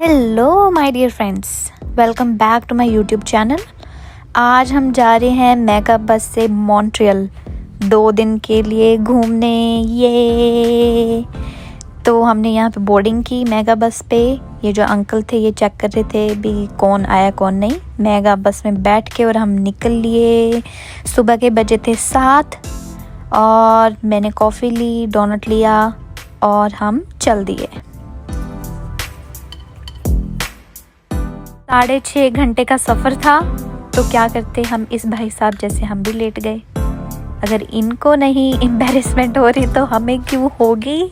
Hello my dear friends, welcome back to my YouTube channel. आज हम जा रहे हैं मेगा बस से मॉन्ट्रियल 2 दिन के लिए घूमने। ये तो हमने यहाँ पे बोर्डिंग की मेगा बस पे। ये जो अंकल थे ये चेक कर रहे थे भी कौन आया कौन नहीं। मेगा बस में बैठ के और हम निकल लिए। सुबह के बजे थे 7 और मैंने कॉफ़ी ली, डोनट लिया और हम चल दिए। 6.5 घंटे का सफ़र था तो क्या करते, हम इस भाई साहब जैसे हम भी लेट गए। अगर इनको नहीं एम्बैरेसमेंट हो रही तो हमें क्यों होगी।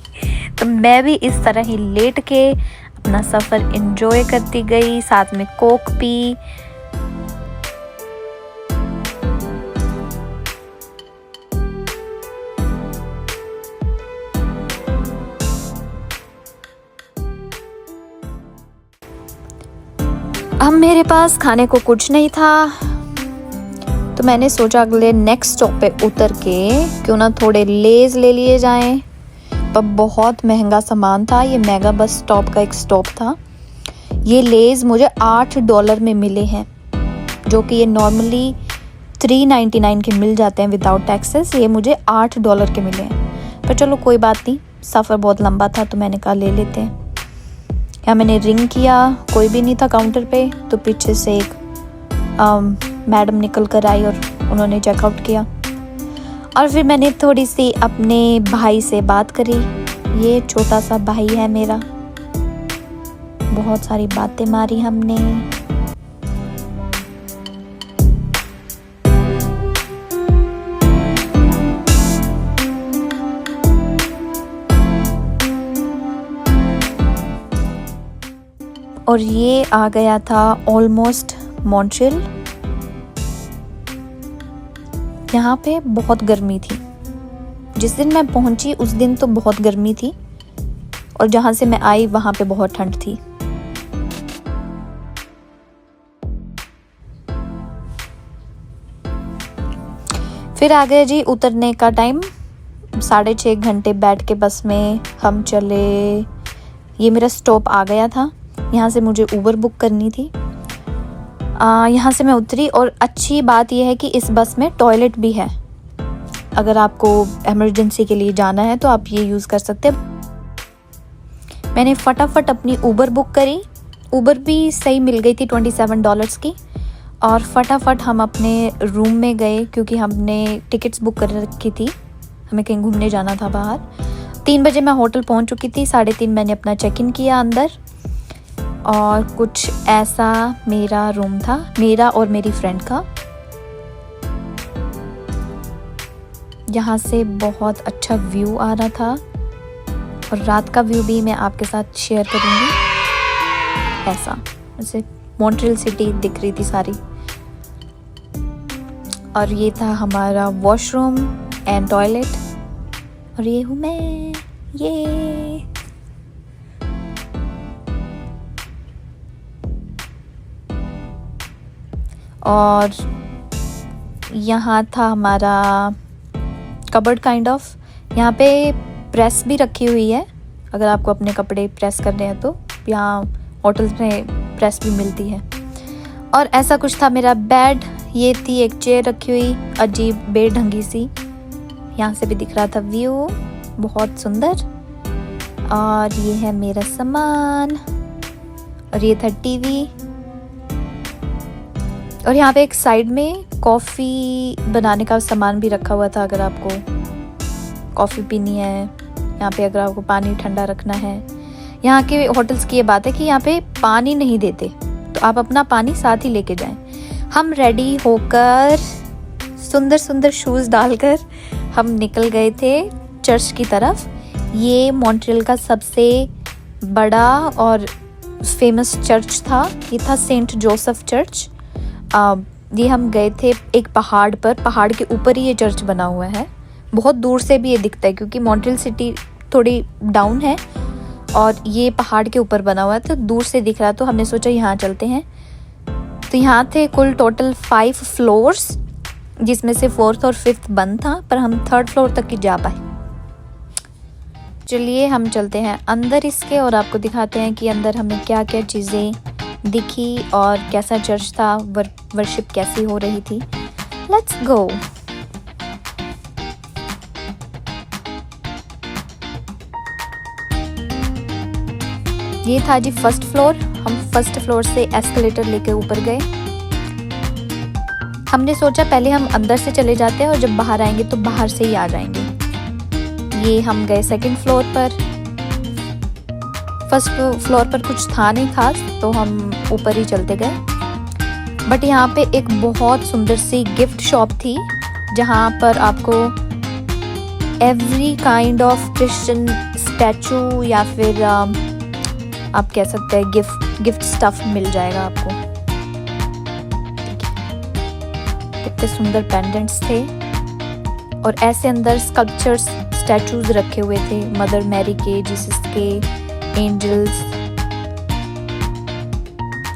तो मैं भी इस तरह ही लेट के अपना सफ़र एंजॉय करती गई, साथ में कोक पी। अब मेरे पास खाने को कुछ नहीं था तो मैंने सोचा अगले नेक्स्ट स्टॉप पे उतर के क्यों ना थोड़े लेज ले लिए जाएं। पर बहुत महंगा सामान था। ये मेगा बस स्टॉप का एक स्टॉप था। ये लेज मुझे $8 में मिले हैं, जो कि ये नॉर्मली $3.99 के मिल जाते हैं विदाउट टैक्सेस। ये मुझे $8 के मिले हैं। पर चलो कोई बात नहीं, सफ़र बहुत लंबा था तो मैंने कहा ले लेते हैं। यहाँ मैंने रिंग किया, कोई भी नहीं था काउंटर पे। तो पीछे से एक मैडम निकल कर आई और उन्होंने चेकआउट किया। और फिर मैंने थोड़ी सी अपने भाई से बात करी। ये छोटा सा भाई है मेरा। बहुत सारी बातें मारी हमने। और ये आ गया था ऑलमोस्ट मॉन्ट्रियल। यहाँ पे बहुत गर्मी थी। जिस दिन मैं पहुंची उस दिन तो बहुत गर्मी थी और जहाँ से मैं आई वहाँ पे बहुत ठंड थी। फिर आ गया जी उतरने का टाइम। 6.5 घंटे बैठ के बस में हम चले। ये मेरा स्टॉप आ गया था। यहाँ से मुझे उबर बुक करनी थी। यहाँ से मैं उतरी और अच्छी बात यह है कि इस बस में टॉयलेट भी है। अगर आपको इमरजेंसी के लिए जाना है तो आप ये यूज़ कर सकते हैं। मैंने फटाफट अपनी उबर बुक करी। उबर भी सही मिल गई थी $27 की। और फटाफट हम अपने रूम में गए क्योंकि हमने टिकट्स बुक कर रखी थी। हमें कहीं घूमने जाना था बाहर। 3 बजे मैं होटल पहुँच चुकी थी। 3:30 मैंने अपना चेक इन किया अंदर। और कुछ ऐसा मेरा रूम था, मेरा और मेरी फ्रेंड का। यहाँ से बहुत अच्छा व्यू आ रहा था और रात का व्यू भी मैं आपके साथ शेयर करूँगी। ऐसा जैसे मॉन्ट्रियल सिटी दिख रही थी सारी। और ये था हमारा वॉशरूम एंड टॉयलेट। और ये हूँ मैं। ये और यहाँ था हमारा कबर्ड काइंड ऑफ। यहाँ पे प्रेस भी रखी हुई है। अगर आपको अपने कपड़े प्रेस करने हैं तो यहाँ होटल्स में प्रेस भी मिलती है। और ऐसा कुछ था मेरा बेड। ये थी एक चेयर रखी हुई अजीब बेढंगी सी। यहाँ से भी दिख रहा था व्यू, बहुत सुंदर। और ये है मेरा सामान। और ये था टीवी। और यहाँ पे एक साइड में कॉफ़ी बनाने का सामान भी रखा हुआ था। अगर आपको कॉफ़ी पीनी है, यहाँ पे अगर आपको पानी ठंडा रखना है। यहाँ के होटल्स की ये बात है कि यहाँ पे पानी नहीं देते तो आप अपना पानी साथ ही लेके जाएं। हम रेडी होकर सुंदर सुंदर शूज़ डालकर हम निकल गए थे चर्च की तरफ। ये मॉन्ट्रियल का सबसे बड़ा और फेमस चर्च था। ये था सेंट जोसेफ चर्च। ये हम गए थे एक पहाड़ पर। पहाड़ के ऊपर ही ये चर्च बना हुआ है। बहुत दूर से भी ये दिखता है क्योंकि मॉन्ट्रियल सिटी थोड़ी डाउन है और ये पहाड़ के ऊपर बना हुआ है तो दूर से दिख रहा। तो हमने सोचा यहाँ चलते हैं। तो यहाँ थे कुल टोटल 5 फ्लोर्स, जिसमें से 4th और 5th बंद था, पर हम 3rd फ्लोर तक ही जा पाए। चलिए हम चलते हैं अंदर इसके और आपको दिखाते हैं कि अंदर हमें क्या क्या चीज़ें दिखी और कैसा चर्च था, वर्शिप कैसी हो रही थी। Let's go. ये था जी फर्स्ट फ्लोर। हम फर्स्ट फ्लोर से एस्केलेटर लेके ऊपर गए। हमने सोचा पहले हम अंदर से चले जाते हैं और जब बाहर आएंगे तो बाहर से ही आ जाएंगे। ये हम गए सेकंड फ्लोर पर। फर्स्ट फ्लोर पर कुछ था नहीं खास, तो हम ऊपर ही चलते गए। बट यहाँ पे एक बहुत सुंदर सी गिफ्ट शॉप थी जहाँ पर आपको every kind of Christian statue या फिर आप कह सकते हैं गिफ्ट स्टफ मिल जाएगा आपको। कितने सुंदर पेंडेंट्स थे और ऐसे अंदर स्कल्पचर्स स्टैचूज रखे हुए थे, मदर मैरी के, जीसस के, एंजल्स।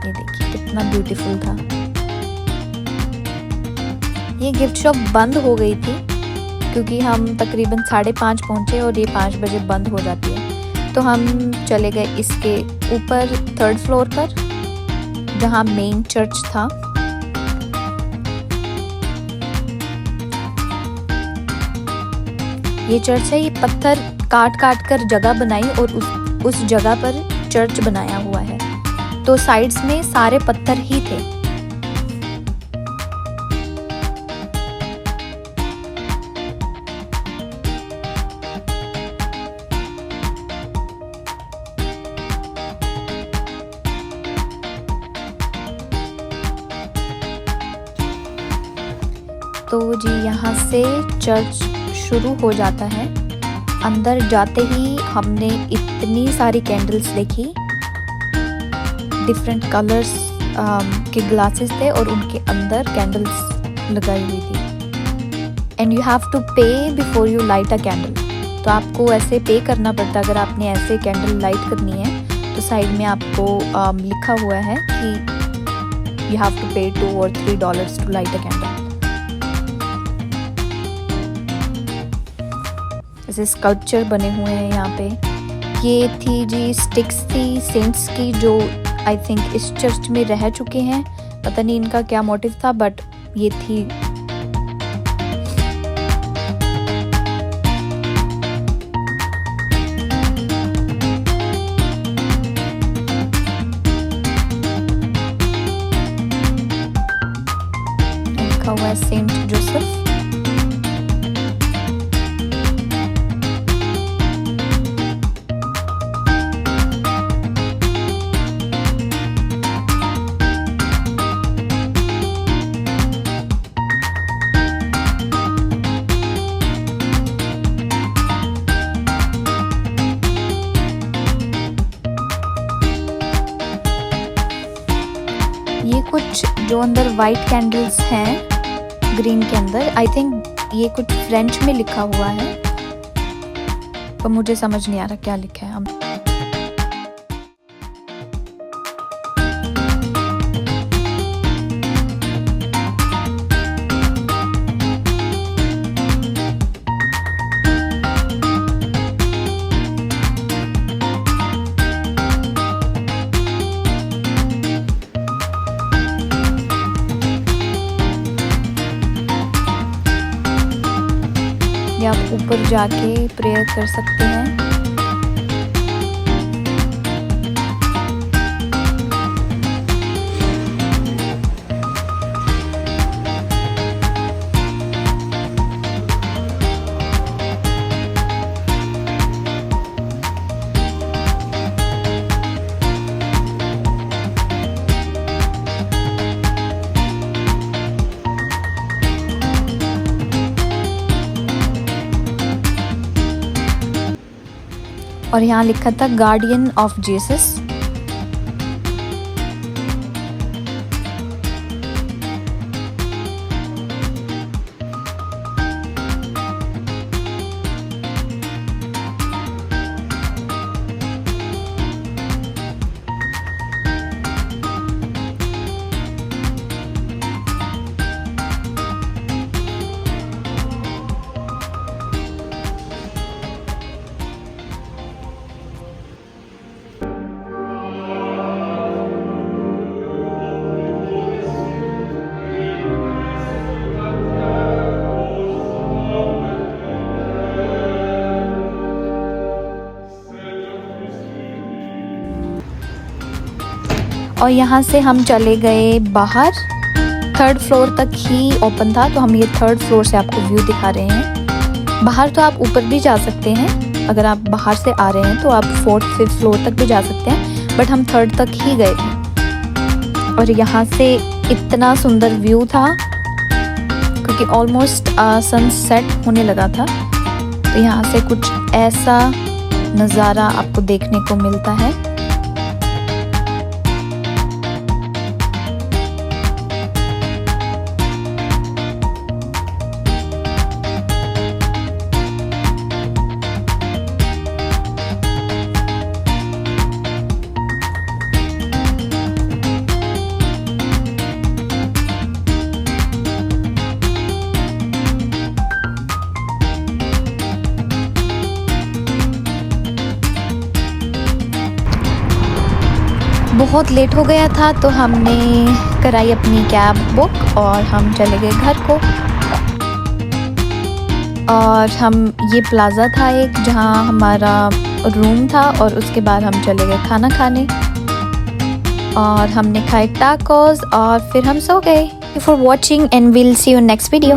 ये देखिए कितना ब्यूटीफुल था। ये गिफ्ट शॉप बंद हो गई थी क्योंकि हम तकरीबन 5:30 पहुंचे और ये 5 बजे बंद हो जाती है। तो हम चले गए इसके ऊपर थर्ड फ्लोर पर जहाँ मेन चर्च था। ये चर्च है, ये पत्थर काट काट कर जगह बनाई और उस जगह पर चर्च बनाया हुआ है। तो साइड्स में सारे पत्थर ही थे। तो जी यहाँ से चर्च शुरू हो जाता है। अंदर जाते ही हमने इतनी सारी कैंडल्स देखी, डिफरेंट कलर्स के ग्लासेस थे और उनके अंदर कैंडल्स लगाई हुई थी। एंड यू हैव टू पे before you light a candle. तो आपको ऐसे पे करना पड़ता है अगर आपने ऐसे कैंडल लाइट करनी है। तो साइड में आपको लिखा हुआ है कि यू हैव टू पे $2 or $3 to light a candle. ऐसे स्कल्पचर बने हुए हैं यहाँ पे। ये थी जी स्टिक्स थी सेंट्स की जो आई थिंक इस चर्च में रह चुके हैं। पता नहीं इनका क्या मोटिव था, बट ये थी। लिखा हुआ है सेंट जोसेफ। ये कुछ जो अंदर वाइट कैंडल्स हैं ग्रीन के अंदर, आई थिंक ये कुछ फ्रेंच में लिखा हुआ है, पर मुझे समझ नहीं आ रहा क्या लिखा है। या आप ऊपर जाके प्रेयर कर सकते हैं। और यहाँ लिखा था गार्डियन ऑफ जीसस। और यहाँ से हम चले गए बाहर। 3rd फ्लोर तक ही ओपन था, तो हम ये 3rd फ्लोर से आपको व्यू दिखा रहे हैं। बाहर तो आप ऊपर भी जा सकते हैं, अगर आप बाहर से आ रहे हैं तो आप 4th 5th फ्लोर तक भी जा सकते हैं, बट हम 3rd तक ही गए थे। और यहाँ से इतना सुंदर व्यू था क्योंकि ऑलमोस्ट सनसेट होने लगा था, तो यहाँ से कुछ ऐसा नज़ारा आपको देखने को मिलता है। बहुत लेट हो गया था तो हमने कराई अपनी कैब बुक और हम चले गए घर को। और हम ये प्लाज़ा था एक जहाँ हमारा रूम था, और उसके बाद हम चले गए खाना खाने और हमने खाए टाकोस और फिर हम सो गए। For watching and will see you next video.